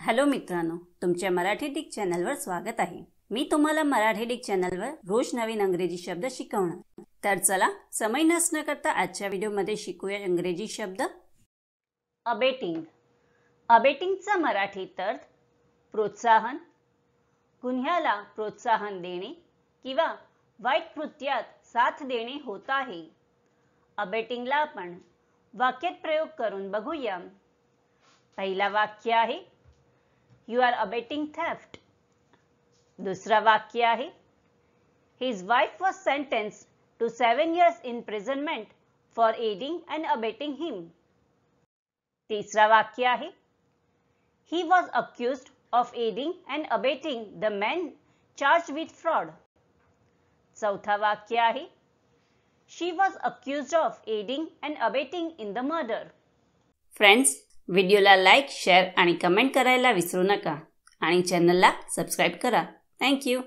Hello मित्रांनो, तुमच्या Marathi Dick चॅनलवर स्वागत आहे। मी तुम्हाला मराठी डिक चॅनलवर रोज नवीन इंग्रजी शब्द शिकवणार। तर चला समय नष्ट न करता आजच्या व्हिडिओमध्ये शिकूया इंग्रजी शब्द। अबेटिंग। अबेटिंगचा मराठीत अर्थ प्रोत्साहन, गुन्ह्याला प्रोत्साहन देणे किंवा वाईट कृत्यात साथ देणे होत आहे। अबेटिंगला आपण वाक्यात प्रयोग करून बघूया। पहिला वाक्य आहे You are abetting theft. दूसरा वाक्य आहे His wife was sentenced to 7 years imprisonment for aiding and abetting him. तीसरा वाक्य आहे He was accused of aiding and abetting the man charged with fraud. चौथा वाक्य आहे She was accused of aiding and abetting in the murder. Friends, व्हिडिओला like, share आणि comment करायला विसरू नका आणि चॅनलला सबस्क्राईब करा। Thank you.